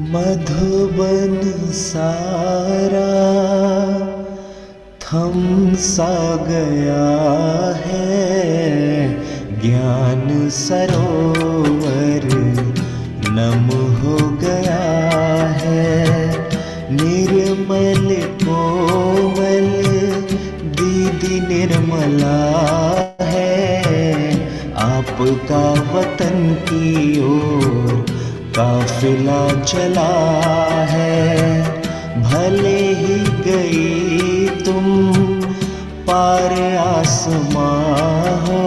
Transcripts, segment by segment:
मधुबन सारा थम सा गया है, ज्ञान सरोवर नम हो गया है। निर्मल कोमल दीदी निर्मला है, आपका वतन की ओर काफिला चला है। भले ही गई तुम पार आसमां हो,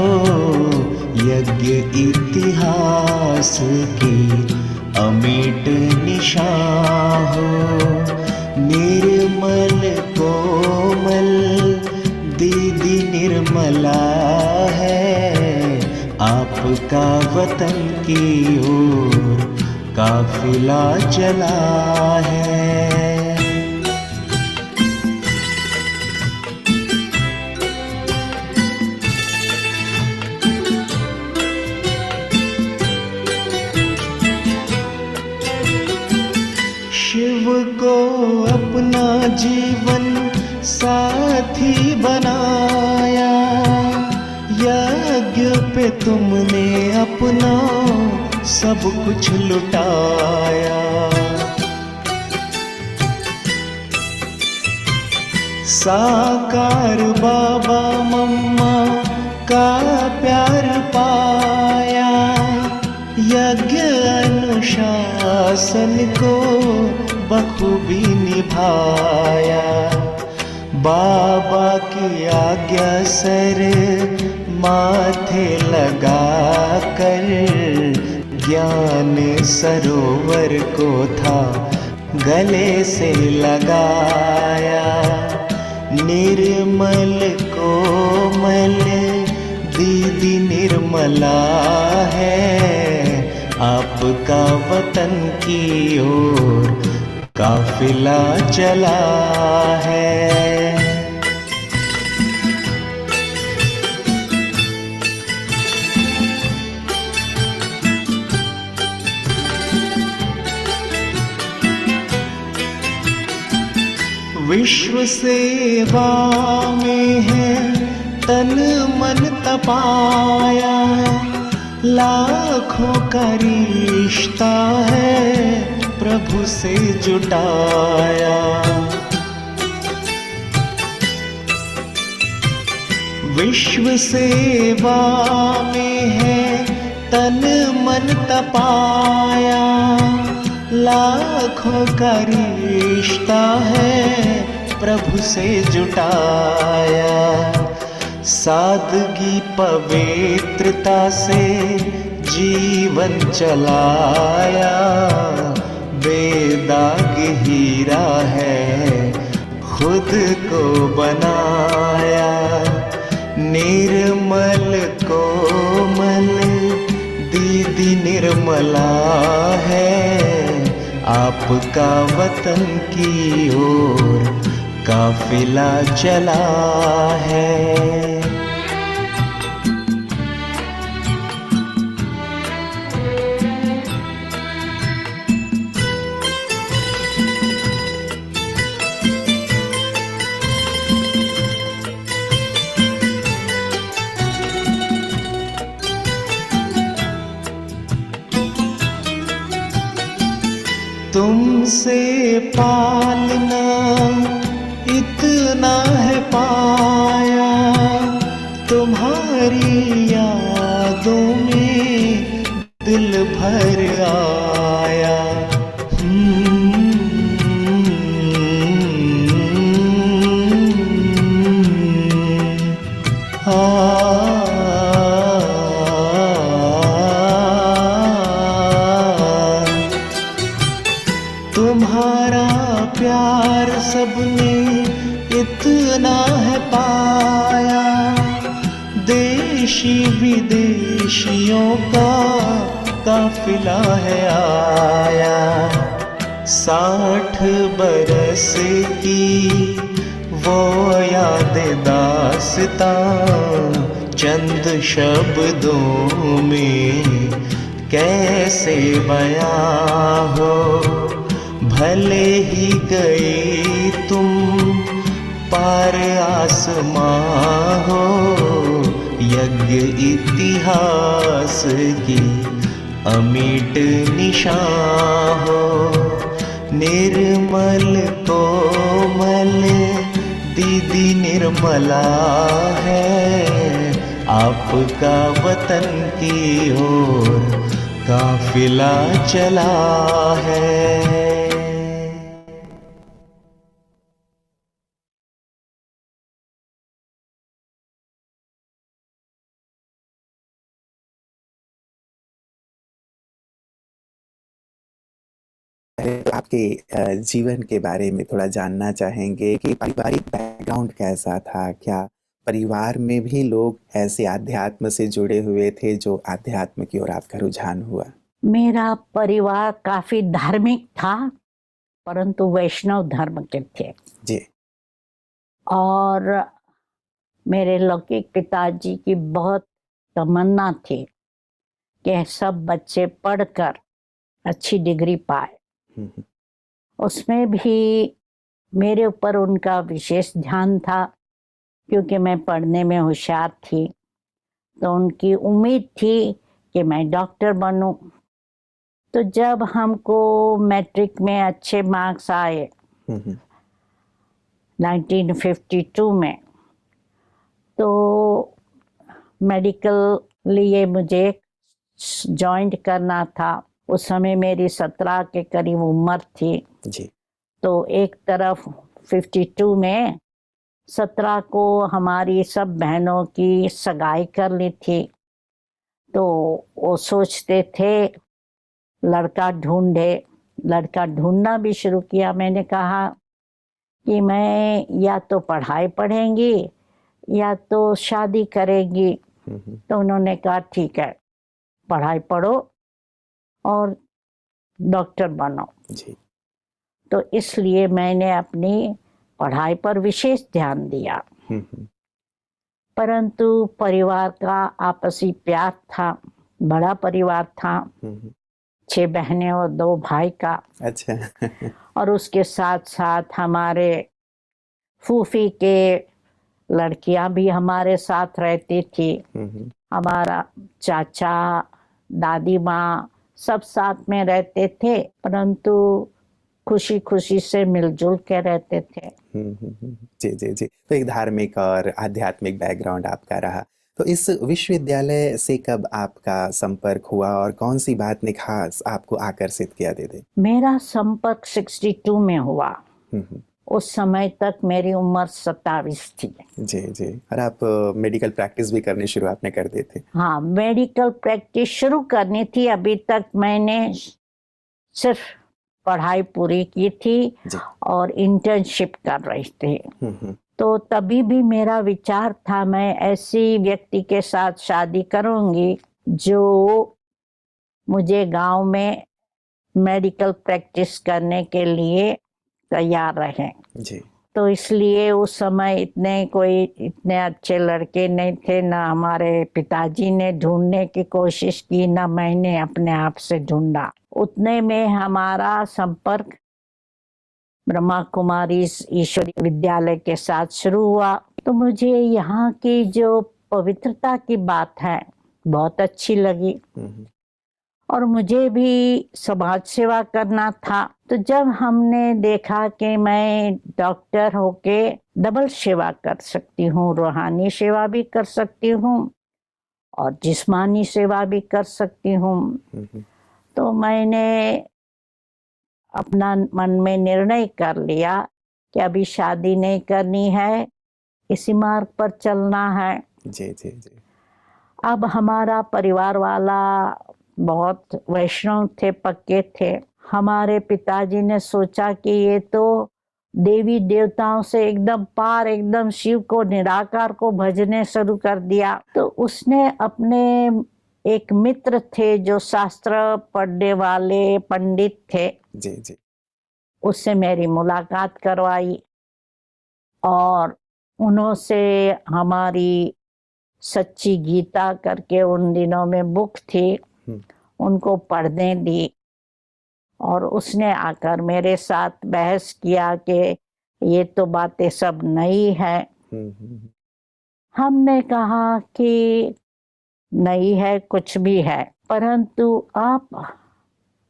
यज्ञ इतिहास की अमिट निशान हो। निर्मल कोमल दीदी निर्मला है, आपका वतन की ओर काफिला चला है। शिव को अपना जीवन साथी बनाया, यज्ञ पे तुमने अपना सब कुछ लुटाया। साकार बाबा मम्मा का प्यार पाया, यज्ञ अनुशासन को बखूबी निभाया। बाबा की आज्ञा सर माथे लगा कर, ज्ञान सरोवर को था गले से लगाया। निर्मल कोमल दीदी निर्मला है, आपका वतन की ओर काफिला चला है। विश्व सेवा में है तन मन तपाया, लाखों का रिश्ता है प्रभु से जुटाया। विश्व सेवा में है तन मन तपाया, लाखों का रिश्ता है प्रभु से जुटाया। सादगी पवित्रता से जीवन चलाया, बेदाग हीरा है खुद को बनाया। निर्मल कोमल दीदी निर्मला है, आपका वतन की ओर काफिला चला है। तुमसे पालना इतना है पाया, तुम्हारी यादों में दिल भर आया। तुम्हारा प्यार सबने इतना है पाया, देशी विदेशियों का काफिला है आया। 60 बरस की वो याद दास्तां, चंद शब्दों में कैसे बयां हो। भले ही गए तुम पार आसमां हो, यज्ञ इतिहास की अमिट निशान हो। निर्मल कोमल दीदी निर्मला है, आपका वतन की ओर काफिला चला है। आपके जीवन के बारे में थोड़ा जानना चाहेंगे कि पारिवारिक बैकग्राउंड कैसा था? क्या परिवार में भी लोग ऐसे आध्यात्म से जुड़े हुए थे जो आध्यात्म की ओर आपका रुझान हुआ? मेरा परिवार काफी धार्मिक था, परंतु वैष्णव धर्म के थे। जी। और मेरे लौकिक पिताजी की बहुत तमन्ना थी कि सब बच्चे पढ़कर अच्छी डिग्री पाए। उसमें भी मेरे ऊपर उनका विशेष ध्यान था, क्योंकि मैं पढ़ने में होशियार थी, तो उनकी उम्मीद थी कि मैं डॉक्टर बनूं। तो जब हमको मैट्रिक में अच्छे मार्क्स आए 1952 में, तो मेडिकल लिए मुझे ज्वाइन करना था। उस समय मेरी 17 के करीब उम्र थी जी। तो एक तरफ 52 में 17 को हमारी सब बहनों की सगाई कर ली थी, तो वो सोचते थे लड़का ढूंढे। लड़का ढूंढना भी शुरू किया। मैंने कहा कि मैं या तो पढ़ाई पढ़ेंगी या तो शादी करेंगी। तो उन्होंने कहा ठीक है, पढ़ाई पढ़ो और डॉक्टर बनो। जी। तो इसलिए मैंने अपनी पढ़ाई पर विशेष ध्यान दिया। परंतु परिवार का आपसी प्यार था, बड़ा परिवार था, 6 बहनें और 2 भाई का। अच्छा। और उसके साथ साथ हमारे फूफी के लड़कियां भी हमारे साथ रहती थी। हमारा चाचा, दादी माँ सब साथ में रहते थे, परंतु खुशी खुशी से मिलजुल के रहते थे। जी जी जी। तो एक धार्मिक और आध्यात्मिक बैकग्राउंड आपका रहा। तो इस विश्वविद्यालय से कब आपका संपर्क हुआ और कौन सी बात ने खास आपको आकर्षित किया दीदी? मेरा संपर्क 62 में हुआ। उस समय तक मेरी उम्र 27 थी। जी जी। और आप मेडिकल प्रैक्टिस भी करनी शुरू आपने कर दी थी? हाँ, मेडिकल प्रैक्टिस शुरू करनी थी। अभी तक मैंने सिर्फ पढ़ाई पूरी की थी और इंटर्नशिप कर रही थी। तो तभी भी मेरा विचार था मैं ऐसी व्यक्ति के साथ शादी करूंगी जो मुझे गांव में मेडिकल प्रैक्टिस करने के लिए तैयार रहे। जी। तो इसलिए उस समय इतने अच्छे लड़के नहीं थे, ना हमारे पिताजी ने ढूंढने की कोशिश की, ना मैंने अपने आप से ढूंढा। उतने में हमारा संपर्क ब्रह्मा कुमारी ईश्वरी विद्यालय के साथ शुरू हुआ। तो मुझे यहाँ की जो पवित्रता की बात है बहुत अच्छी लगी और मुझे भी समाज सेवा करना था। तो जब हमने देखा कि मैं डॉक्टर होके डबल सेवा कर सकती हूँ, रूहानी सेवा भी कर सकती हूँ और जिस्मानी सेवा भी कर सकती हूँ, तो मैंने अपना मन में निर्णय कर लिया कि अभी शादी नहीं करनी है, इसी मार्ग पर चलना है। जी जी जी। अब हमारा परिवार वाला बहुत वैष्णव थे, पक्के थे। हमारे पिताजी ने सोचा कि ये तो देवी देवताओं से एकदम पार, एकदम शिव को, निराकार को भजने शुरू कर दिया। तो उसने अपने एक मित्र थे जो शास्त्र पढ़ने वाले पंडित थे, जी जी, उससे मेरी मुलाकात करवाई और उन्होंने हमारी सच्ची गीता करके उन दिनों में बुक थी, उनको पढ़ने दी और उसने आकर मेरे साथ बहस किया कि ये तो बातें सब नई है। हम्म। हमने कहा कि नहीं है, कुछ भी है, परंतु आप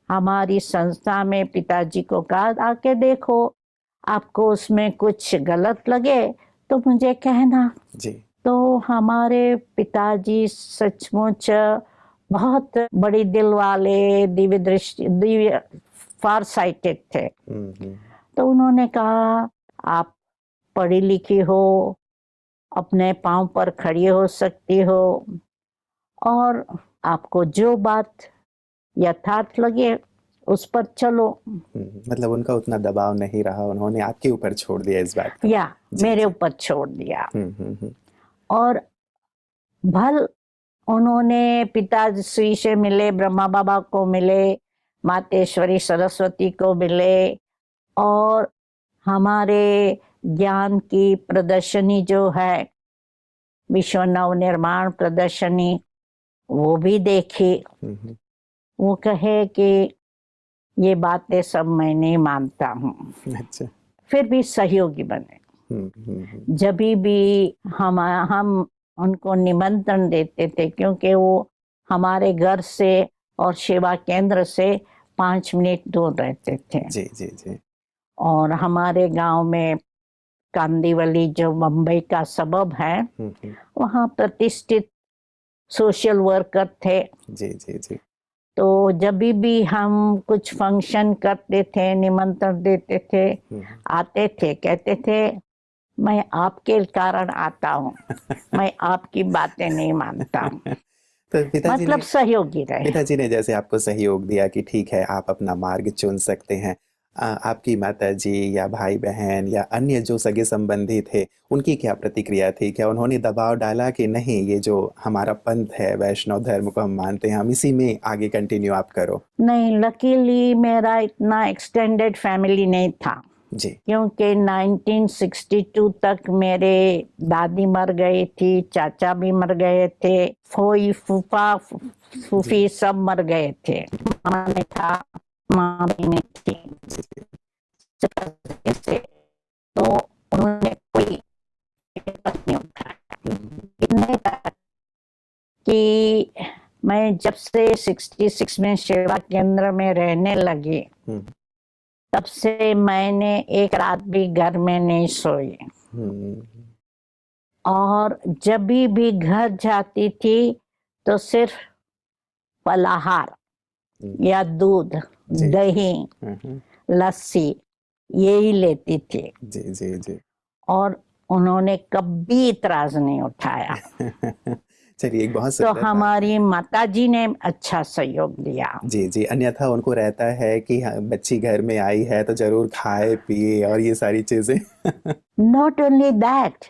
हमारी संस्था में पिताजी को कहा आके देखो, आपको उसमें कुछ गलत लगे तो मुझे कहना। जी। तो हमारे पिताजी सचमुच बहुत बड़ी दिल वाले, दिव्य दृष्टि, दिव्य फार साइटेड थे। हम्म। तो उन्होंने कहा आप पढ़ी लिखी हो, अपने पांव पर खड़ी हो सकती हो, और आपको जो बात यथार्थ लगे उस पर चलो। मतलब उनका उतना दबाव नहीं रहा, उन्होंने आपके ऊपर छोड़ दिया इस बात को। या जी, मेरे जी। ऊपर छोड़ दिया। हम्म। और भल उन्होंने पिताश्री से मिले, ब्रह्मा बाबा को मिले, मातेश्वरी सरस्वती को मिले, और हमारे ज्ञान की प्रदर्शनी जो है, विश्व नवनिर्माण प्रदर्शनी, वो भी देखी। हम्म। वो कहे कि ये बातें सब मैं नहीं मानता हूँ, अच्छा। फिर भी सहयोगी बने। जब भी हम उनको निमंत्रण देते थे, क्योंकि वो हमारे घर से और सेवा केंद्र से 5 मिनट दूर रहते थे। जी, जी, जी। और हमारे गांव में कांदीवली जो मुंबई का सबब है, वहाँ प्रतिष्ठित सोशल वर्कर थे। जी, जी, जी। तो जब भी हम कुछ फंक्शन करते थे, निमंत्रण देते थे, आते थे, कहते थे मैं आपके कारण आता हूँ, मैं आपकी बातें नहीं मानता हूँ। तो मतलब सहयोगी रहे। पिताजी ने जैसे आपको सहयोग दिया कि ठीक है आप अपना मार्ग चुन सकते हैं, आपकी माताजी या भाई बहन या अन्य जो सगे संबंधी थे उनकी क्या प्रतिक्रिया थी? क्या उन्होंने दबाव डाला कि नहीं, ये जो हमारा पंथ है, वैष्णव धर्म को हम मानते हैं, हम इसी में आगे कंटिन्यू आप करो? नहीं, लकीली मेरा इतना एक्सटेंडेड फैमिली नहीं था। जी। क्योंकि 1962 तक मेरे दादी मर गई थी, चाचा भी मर गए थे, फोई फूफा फूफी सब मर गए थे। मामा नहीं था, माँ भी नहीं थी। तो उन्होंने कोई हिम्मत नहीं उठाया। इतने तक कि मैं जब से 66 में सेवा केंद्र में रहने लगी, तब से मैंने एक रात भी घर में नहीं सोई। और जब भी घर जाती थी तो सिर्फ फलाहार या दूध, दही, लस्सी यही लेती थी। जी, जी, जी। और उन्होंने कभी इतराज नहीं उठाया। चलिए, एक बहुत तो सुंदर बात है। हमारी माताजी ने अच्छा सहयोग दिया। जी, जी। अन्यथा उनको रहता है कि हाँ, बच्ची घर में आई है तो ज़रूर खाए, पिए और ये सारी चीज़ें। नॉट ओनली दैट,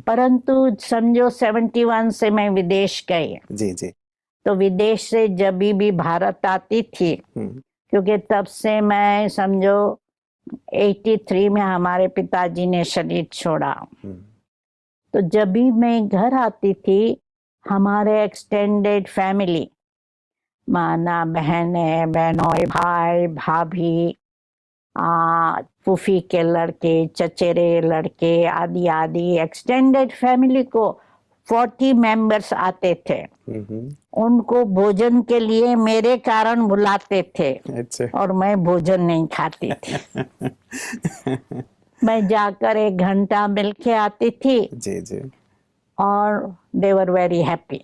परंतु समझो 71 से मैं विदेश गई। जी, जी। तो विदेश से जब भी भारत आती थी, क्योंकि तब से मैं समझो 83 में हमारे पिताजी ने शरीर छोड़ा, तो जब भी मैं घर आती थी, हमारे एक्सटेंडेड फैमिली, माना बहने, बहनोई, भाई, भाभी, फूफी के लड़के, चचेरे लड़के, आदि आदि एक्सटेंडेड फैमिली को 40 मेंबर्स आते थे। उनको भोजन के लिए मेरे कारण बुलाते थे। अच्छा। और मैं भोजन नहीं खाती थी। मैं जाकर 1 घंटा मिल के आती थी। जी, जी। और दे वर वेरी हैप्पी।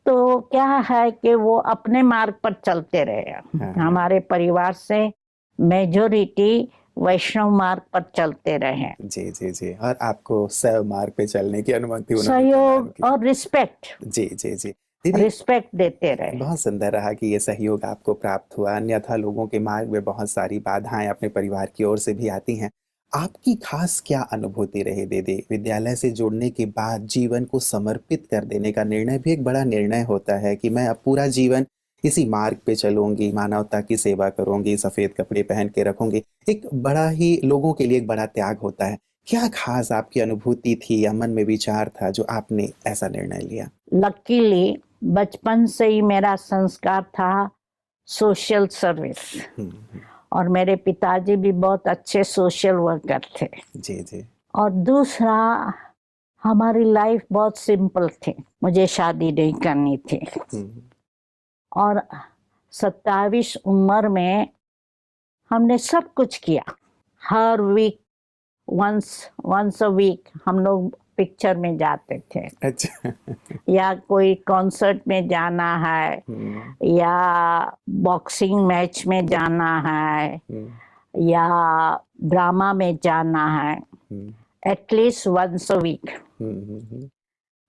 तो क्या है कि वो अपने मार्ग पर चलते रहे। हमारे परिवार से मेजॉरिटी वैष्णव मार्ग पर चलते रहे। जी, जी, जी। और आपको सव मार्ग पे चलने की अनुमति उन्होंने सहयोग और रिस्पेक्ट, जी, जी, जी। दीदी, रिस्पेक्ट देते रहे। बहुत सुंदर रहा कि ये सहयोग आपको प्राप्त हुआ, अन्यथा लोगों के मार्ग में बहुत सारी बाधाएं अपने परिवार की ओर से भी आती हैं। आपकी खास क्या अनुभूति रही दीदी? विद्यालय से जुड़ने के बाद जीवन को समर्पित कर देने का निर्णय भी एक बड़ा निर्णय होता है कि मैं अब पूरा जीवन इसी मार्ग पे चलूंगी, मानवता की सेवा करूंगी, सफेद कपड़े पहन के रखूंगी। एक बड़ा ही, लोगों के लिए एक बड़ा त्याग होता है। क्या खास आपकी अनुभूति थी या मन में विचार था जो आपने ऐसा निर्णय लिया? लकीली बचपन से ही मेरा संस्कार था सोशल सर्विस। हम्म, और मेरे पिताजी भी बहुत अच्छे सोशल वर्कर थे। जी जी। और दूसरा, हमारी लाइफ बहुत सिंपल थी, मुझे शादी नहीं करनी थी। हम्म, और 27 उम्र में हमने सब कुछ किया। हर वीक वंस अ वीक हम लोग पिक्चर में जाते थे, अच्छा। या कोई कॉन्सर्ट में जाना है, हम्म, या बॉक्सिंग मैच में जाना है, हम्म, या ड्रामा में जाना है। Hmm, at least once a week, hmm,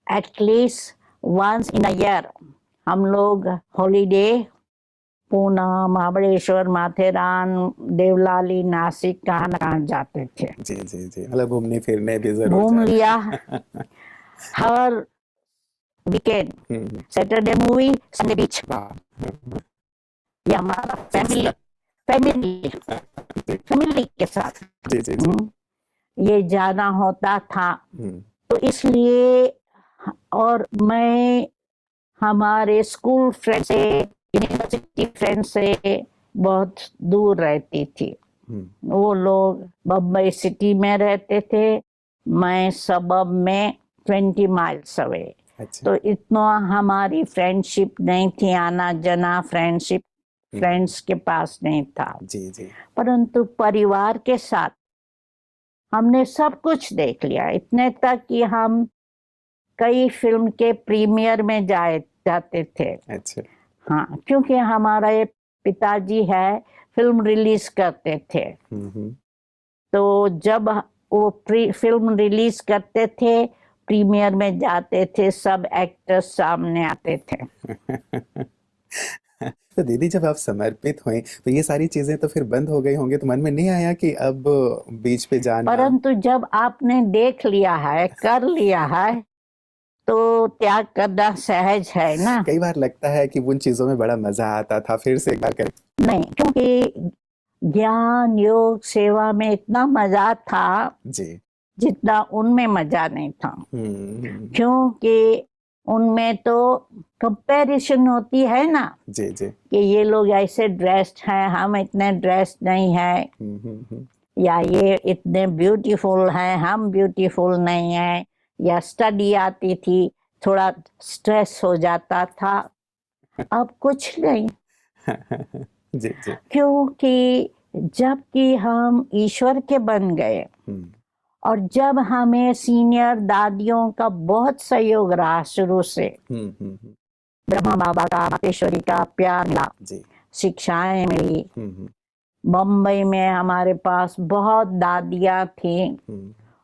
at least once in a year हम लोग हॉलीडे पूना, महाबलेश्वर, माथेरान, देवलाली, नासिक, कहाँ न कहाँ जाते थे। जी जी जी, मतलब घूमने फिरने भी जरूर घूम जाते लिया हैं। हर वीकेंड, सैटरडे मूवी, संडे बीच। वाह। ये हमारा फिक्स फैमिली था। फैमिली जी फैमिली के साथ जी जी जी। ये जाना होता था। हम्म, तो इसलिए, और मैं हमारे स्कूल फ्रेंड से, यूनिवर्सिटी फ्रेंड से बहुत दूर रहती थी। वो लोग बम्बई सिटी में रहते थे, मैं सबब में 20 माइल्स अवे। अच्छा। तो इतना हमारी फ्रेंडशिप नहीं थी, आना जाना फ्रेंडशिप फ्रेंड्स के पास नहीं था। जी जी। परंतु परिवार के साथ हमने सब कुछ देख लिया, इतने तक कि हम कई फिल्म के प्रीमियर में जाते थे। अच्छा। हाँ, क्योंकि हमारे पिताजी है फिल्म रिलीज करते थे। तो जब वो फिल्म रिलीज करते थे, प्रीमियर में जाते थे, सब एक्टर्स सामने आते थे। तो दीदी, जब आप समर्पित हुए तो ये सारी चीजें तो फिर बंद हो गई होंगी, तो मन में नहीं आया कि अब बीच पे जाना? परंतु जब आपने देख लिया है, कर लिया है, तो त्याग करना सहज है ना। कई बार लगता है कि उन चीजों में बड़ा मजा आता था, फिर से एक बार करें। नहीं, क्योंकि ज्ञान योग सेवा में इतना मजा था जी। जितना उनमें मजा नहीं था। हम्म, क्योंकि उनमें तो कंपैरिजन होती है ना, जी जी। कि ये लोग ऐसे ड्रेस्ड हैं, हम इतने ड्रेस्ड नहीं है, हम्म, या ये इतने ब्यूटीफुल हैं, हम ब्यूटीफुल नहीं है, या स्टडी आती थी, थोड़ा स्ट्रेस हो जाता था। अब कुछ नहीं, जी जी। क्योंकि जबकि हम ईश्वर के बन गए, हम्म, और जब हमें सीनियर दादियों का बहुत सहयोग रहा शुरू से, ब्रह्मा बाबा का, मातेश्वरी का प्यार मिला, जी। शिक्षाएं मिली। हम्म, बम्बई में हमारे पास बहुत दादियाँ थी,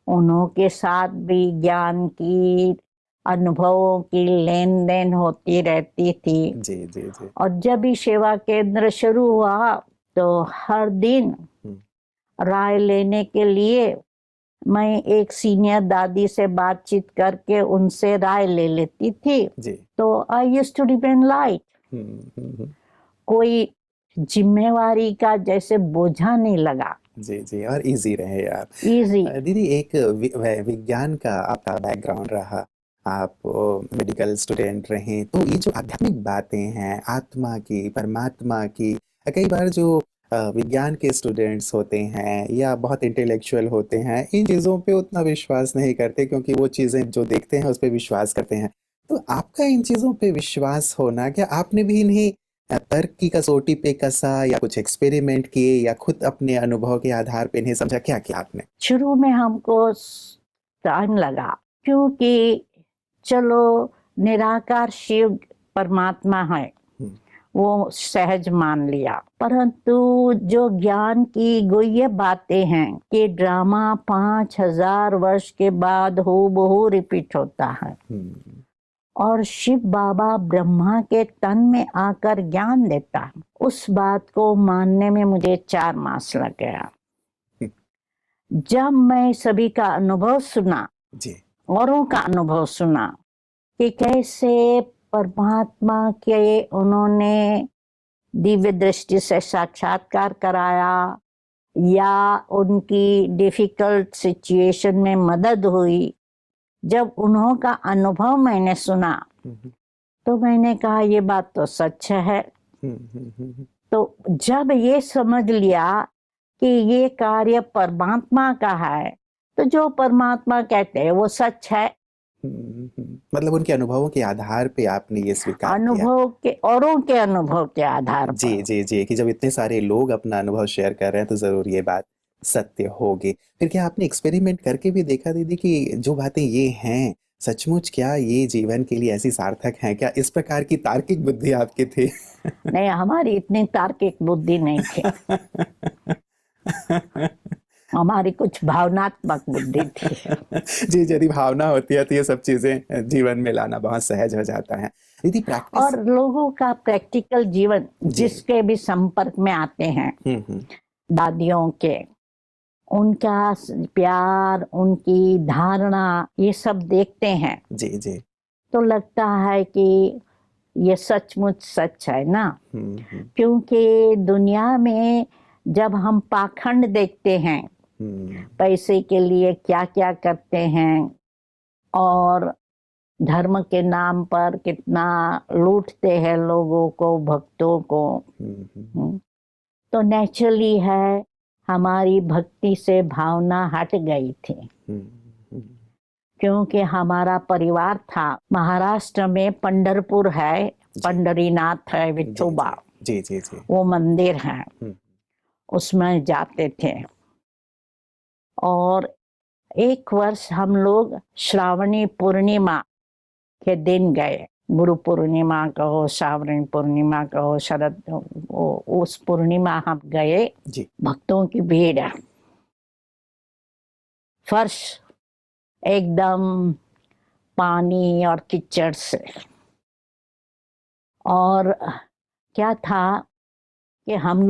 उन्हों के साथ भी ज्ञान की, अनुभवों की लेन देन होती रहती थी। जी जी जी। और जब भी सेवा केंद्र शुरू हुआ, तो हर दिन राय लेने के लिए मैं एक सीनियर दादी से बातचीत करके उनसे राय ले लेती थी। जी। तो I used to remain light, कोई जिम्मेवारी का जैसे बोझा नहीं लगा, जी जी, और इजी रहे आप। इजी। दीदी, एक विज्ञान का आपका बैकग्राउंड रहा, आप मेडिकल स्टूडेंट रहे, तो ये जो आध्यात्मिक बातें हैं, आत्मा की, परमात्मा की, कई बार जो विज्ञान के स्टूडेंट्स होते हैं या बहुत इंटेलेक्चुअल होते हैं, इन चीज़ों पे उतना विश्वास नहीं करते, क्योंकि वो चीज़ें जो देखते हैं उस पर विश्वास करते हैं। तो आपका इन चीज़ों पे विश्वास होना, क्या आपने भी इन्हें तर्क की कसौटी पे कसा, या कुछ एक्सपेरिमेंट किए, या खुद अपने अनुभव के आधार पे इन्हें समझा, क्या किया आपने? शुरू में हमको टाइम लगा, क्योंकि चलो निराकार शिव परमात्मा है, वो सहज मान लिया। परंतु जो ज्ञान की गुह्य बातें हैं कि ड्रामा 5000 वर्ष के बाद हूबहू रिपीट होता है, और शिव बाबा ब्रह्मा के तन में आकर ज्ञान देता है, उस बात को मानने में मुझे 4 मास लग गया। जब मैं सभी का अनुभव सुना, जी। औरों का अनुभव सुना, कि कैसे परमात्मा के उन्होंने दिव्य दृष्टि से साक्षात्कार कराया, या उनकी डिफिकल्ट सिचुएशन में मदद हुई, जब उन्हों का अनुभव मैंने सुना, तो मैंने कहा ये बात तो सच है, हम्म। तो जब ये समझ लिया कि ये कार्य परमात्मा का है, तो जो परमात्मा कहते हैं वो सच है। मतलब उनके अनुभवों के आधार पे आपने ये स्वीकार किया। अनुभव के, औरों के अनुभव के आधार जी पर। जी जी, कि जब इतने सारे लोग अपना अनुभव शेयर कर रहे हैं तो जरूर ये बात सत्य होगी। फिर क्या आपने एक्सपेरिमेंट करके भी देखा दीदी कि जो बातें ये हैं सचमुच क्या ये जीवन के लिए ऐसी सार्थक हैं क्या? इस प्रकार की तार्किक बुद्धि आपकी थी? नहीं, हमारी इतनी तार्किक बुद्धि नहीं थी, हमारी कुछ भावनात्मक बुद्धि थी। जी, यदि भावना होती है तो ये सब चीजें जीवन में लाना बहुत सहज हो जाता है। दीदी प्रैक्टिस। और लोगों का प्रैक्टिकल जीवन जी। जिसके भी संपर्क में आते हैं, हम्म। दादियों के, उनका प्यार, उनकी धारणा, ये सब देखते हैं जी जी। तो लगता है कि ये सचमुच सच है ना। हम्म। क्योंकि दुनिया में जब हम पाखंड देखते हैं, हम्म। पैसे के लिए क्या क्या करते हैं और धर्म के नाम पर कितना लूटते हैं लोगों को, भक्तों को। हम्म। हम्म, तो नेचुरली है, हमारी भक्ति से भावना हट गई थी। हम्म। क्योंकि हमारा परिवार था, महाराष्ट्र में पंढरपुर है, जी पंढरीनाथ है, जी विठोबा, जी जी जी। वो मंदिर है, हम्म। उसमें जाते थे। और एक वर्ष हम लोग श्रावणी पूर्णिमा के दिन गए। गुरु पूर्णिमा कहो, श्रावणी पूर्णिमा कहो, शरद, उस पूर्णिमा हम गए। जी। भक्तों की भीड़ है, फर्श एकदम पानी और कीचड़ से। और क्या था कि हम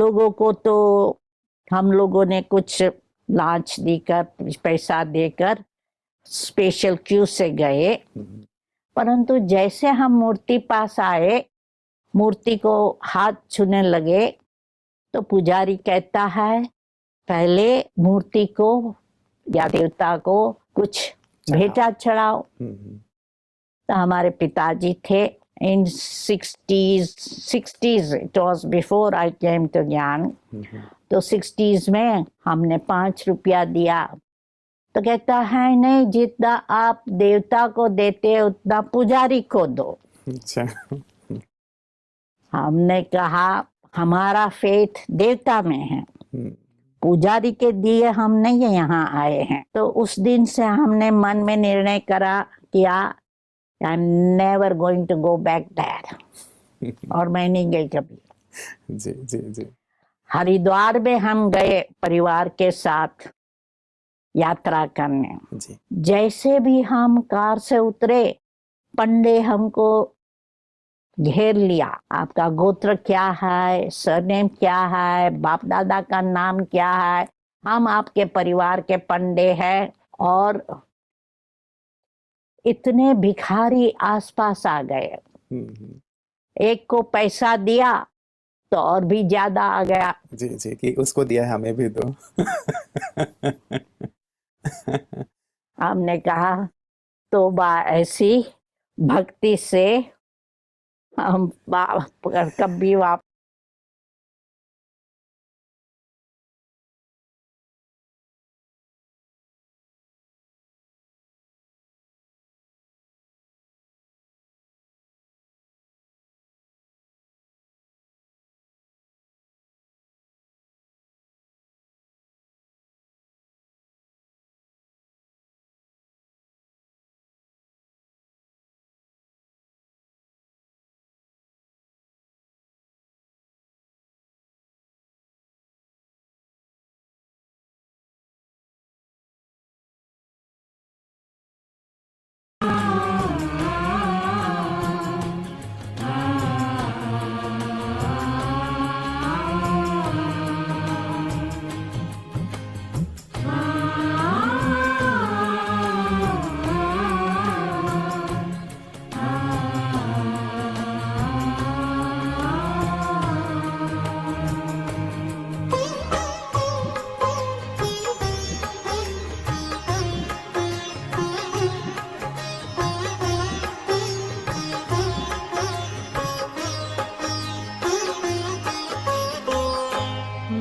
लोगों ने कुछ लांच देकर, पैसा देकर स्पेशल क्यू से गए। हम्म। परंतु जैसे हम मूर्ति पास आए, मूर्ति को हाथ छूने लगे, तो पुजारी कहता है पहले मूर्ति को या देवता को कुछ चढ़ाओ। भेंटा चढ़ाओ। हम्म। तो हमारे पिताजी थे, in 60s, it was before I came to ज्ञान। हम्म। तो 60s में हमने 5 रुपया दिया। तो कहता है नहीं, जितना आप देवता को देते उतना पुजारी को दो। अच्छा। हमने कहा हमारा फेथ देवता में है, हम्म। पुजारी के दिए हम नहीं यहाँ आए हैं। तो उस दिन से हमने मन में निर्णय किया, I am never going to go back there. और मैं नहीं गई कभी। जी जी जी। हरिद्वार में हम गए परिवार के साथ यात्रा करने। जी। जैसे भी हम कार से उतरे, पंडे हमको घेर लिया। आपका गोत्र क्या है, सरनेम क्या है, बाप दादा का नाम क्या है, हम आपके परिवार के पंडे हैं। और इतने भिखारी आसपास आ गए, हम्म। एक को पैसा दिया तो और भी ज्यादा आ गया। जी जी, कि उसको दिया है हमें भी दो। हमने कहा तो ऐसी भक्ति से हम कभी वापस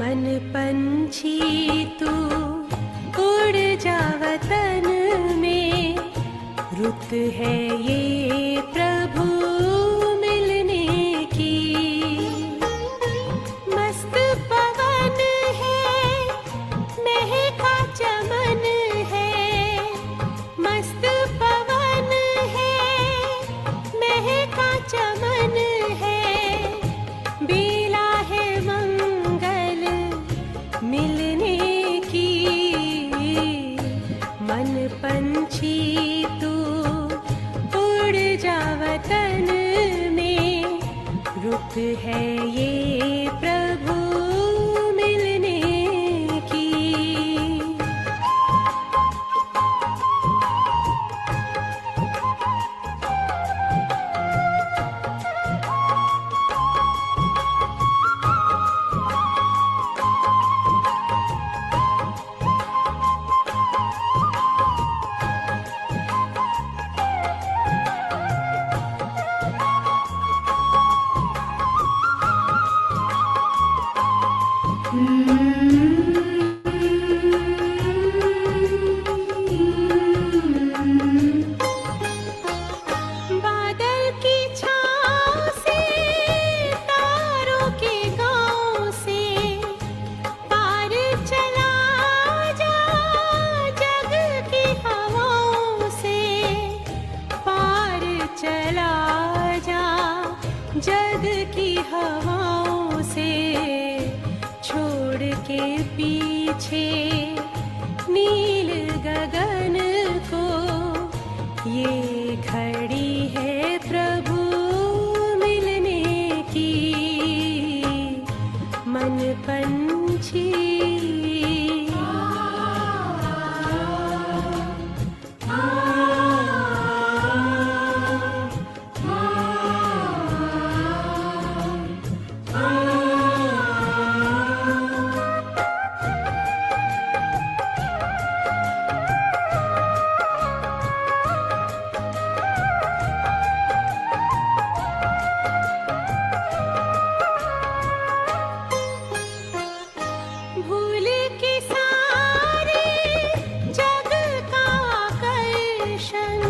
मन पंछी तू उड़ जा वतन में, रुत है ये प्रभु मिलने की। मस्त पवन है महका चमन है, मस्त पवन है महका चमन है, बेला है मंगल मिलने की। मन पंछी तू उड़ जा वतन में, रुत है ये प्रभु मिलने की। बादल की छाँव से, तारों के गाँव से, पार चला जा जग की हवाओं से, पार चला जा जग की हवाओं से, छोड़ के पीछे नील गगन को। ये घड़ी है प्रभु मिलने की। मन पंछी भूल के सारे जग का आकर्षण,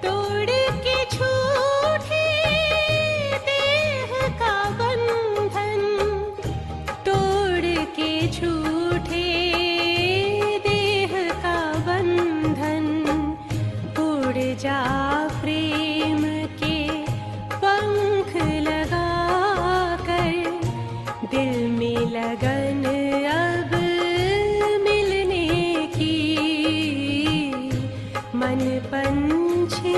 तोड़ के झूठे देह का बंधन, तोड़ के झूठे देह का बंधन, उड़ जा प्रेम के पंख लगा कर, दिल में लगन अब मिलने की। मन पंछी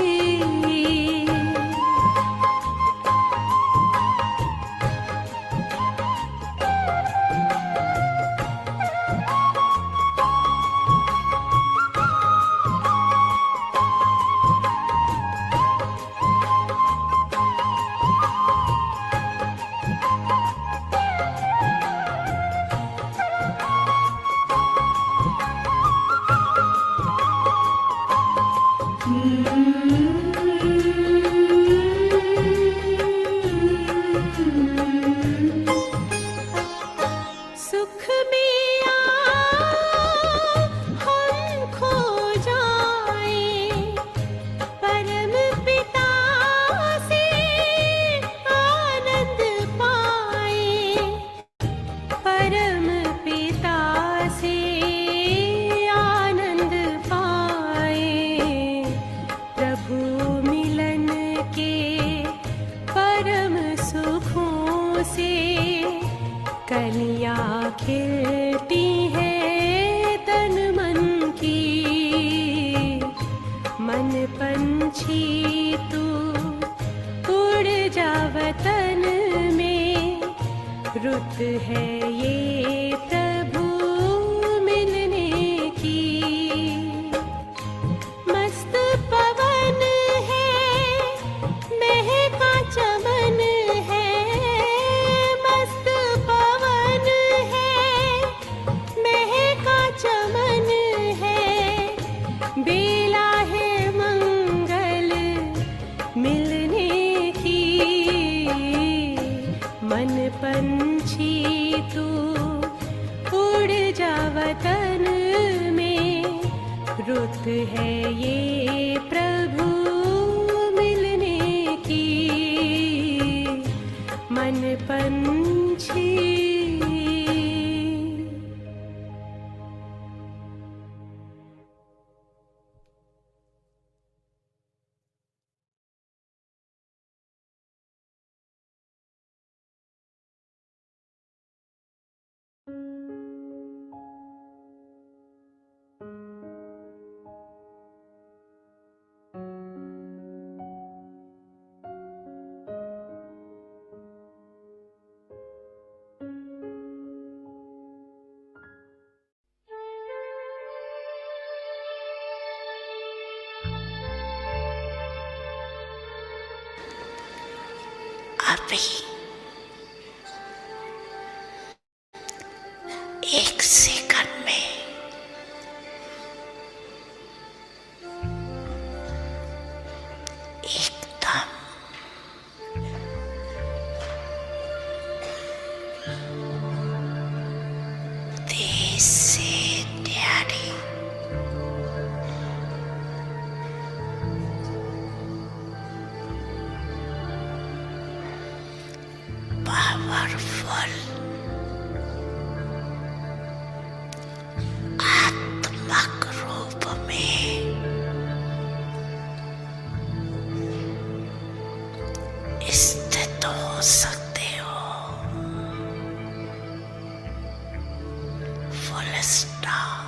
सुख में हम खो जाए, परम पिता से आनंद पाए, परम पिता से आनंद पाए। प्रभु मिलन के परम सुखों से कलियां खिलती है तन मन की। मन पंछी तू उड़ जा वतन में, रुत है ये प्रभु मिलने की। मस्त पवन है महका चमन है, मस्त पवन है महका चमन है, बेला है मंगल मिलने की। मन पंछी तू रुत है ये प्रभु मिलने की, मन पंछी। अभी एक सेकंड में एकदम तेज से न्यारी पावरफुल आत्मक रूप में स्थित हो सकते हो। Full stop.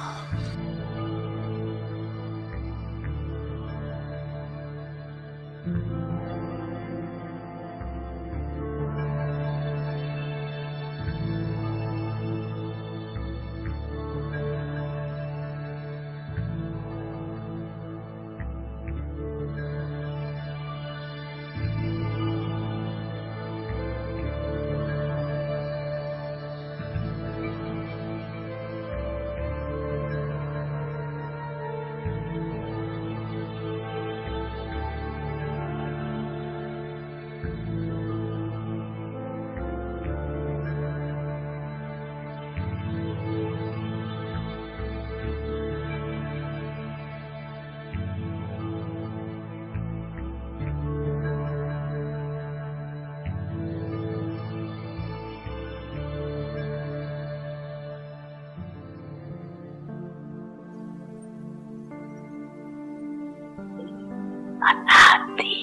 अनादि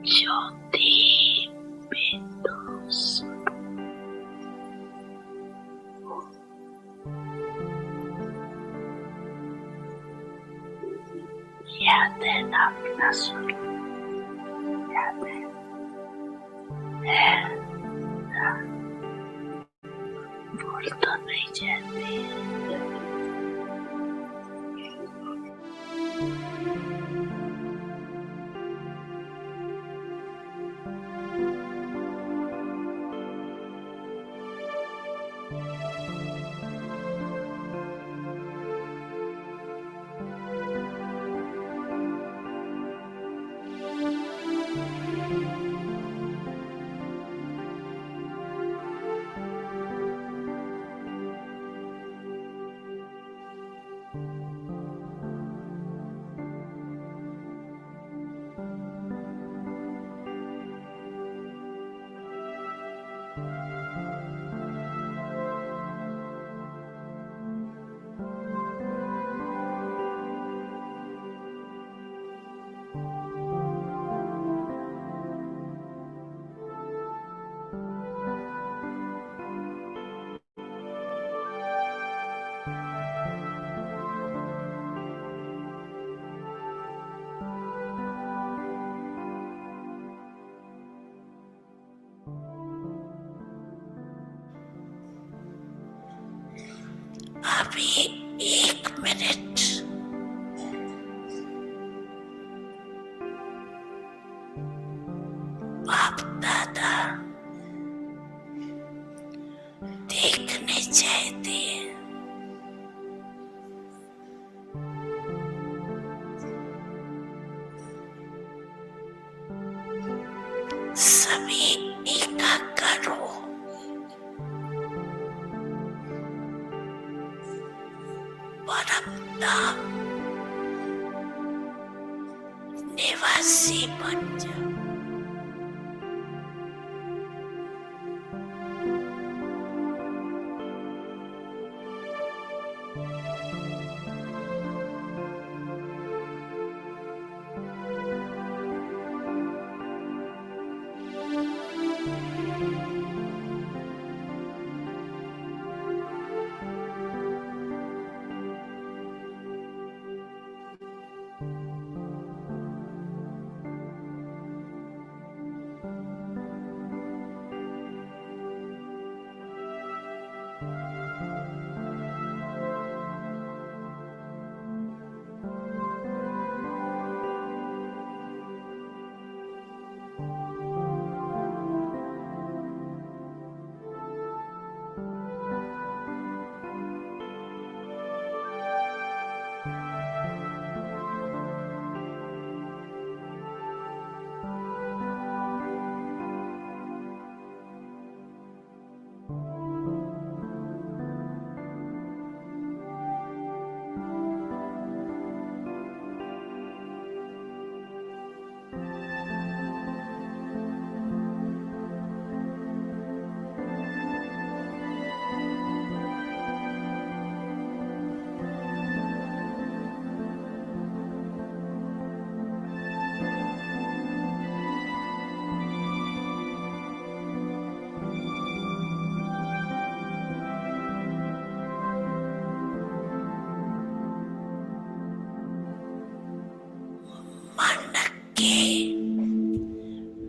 ज्योति बिंदु याद है ना अपना स्वरूप? याद है ना? भूल तो नहीं जाती। अभी 1 मिनट बाप दादा देखने चाहते हैं। सभी एकाग्र हो। वैसी बन जाओ।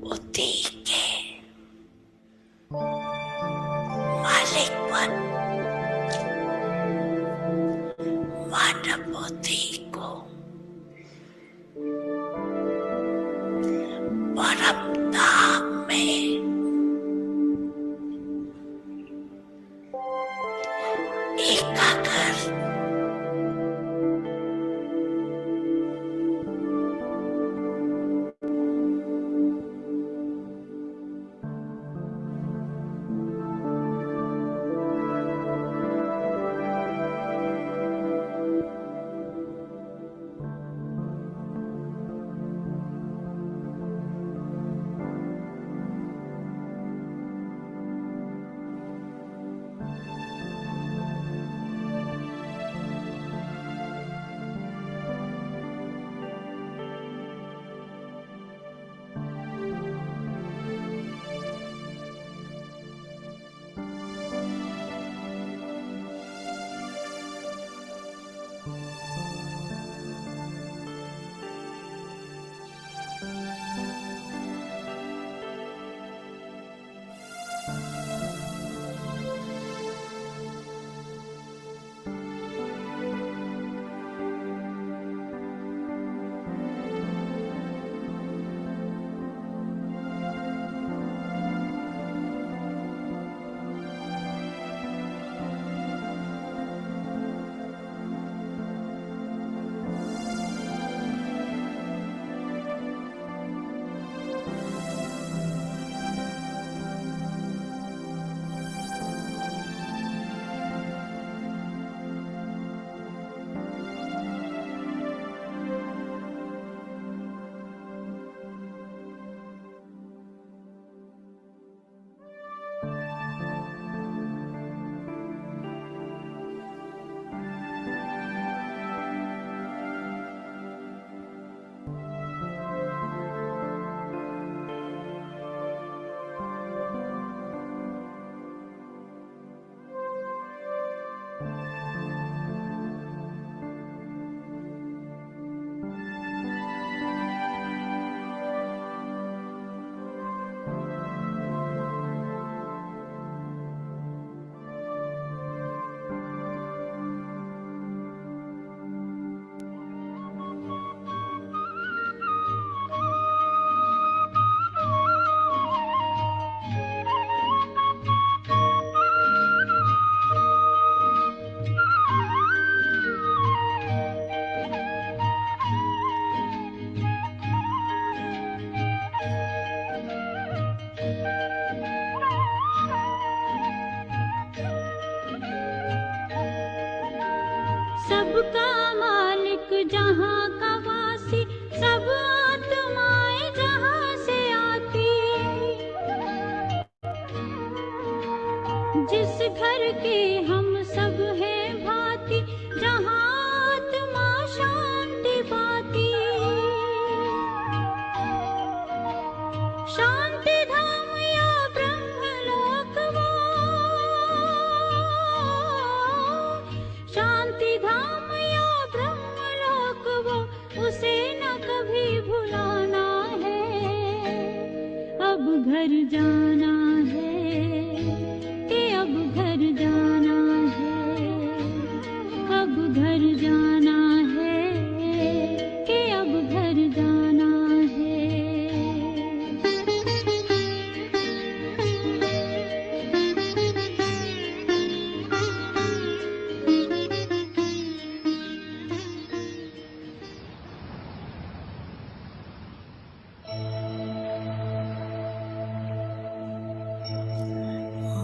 बुद्धि के मालिक बन, मन बुद्धि को परम धाम में एकाग्र घर के हम सब हैं भांति, जहाँ आत्मा शांति पाती। शांति धाम या ब्रह्मलोक वो, शांति धाम या ब्रह्मलोक वो, उसे न कभी भुलाना है। अब घर जाना है कि अब घर जाना है, अब घर जाना है कि अब घर जाना है।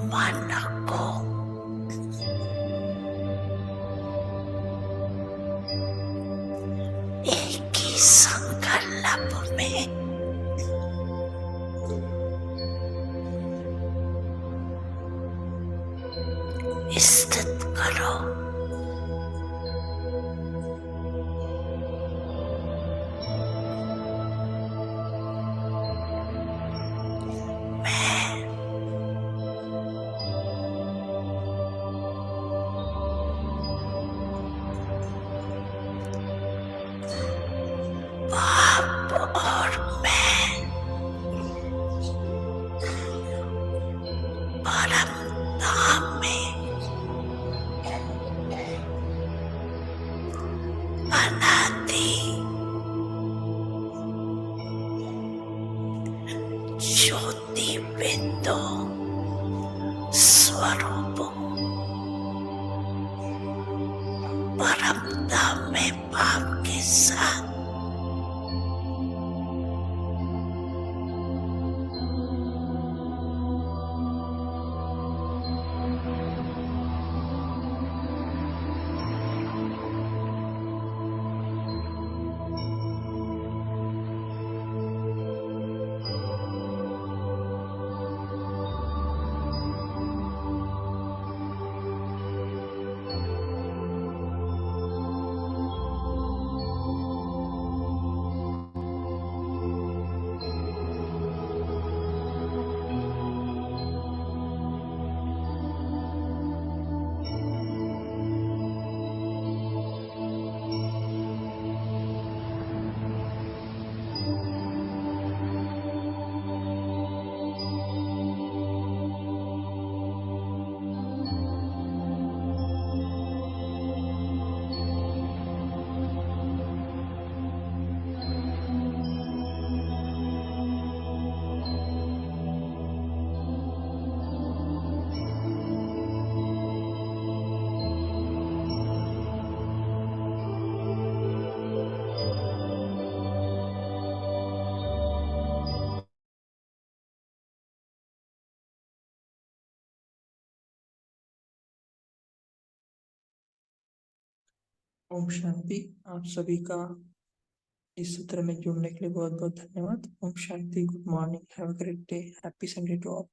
मन को एक ही संकल्प में स्थित करो। आप और मैं परम धाम में अनादि ज्योति बिंदु स्वरूप परम धाम में बाप के साथ ओम शांति। आप सभी का इस सत्र में जुड़ने के लिए बहुत बहुत धन्यवाद। ओम शांति। Good morning. Have a great day. Happy Sunday to all.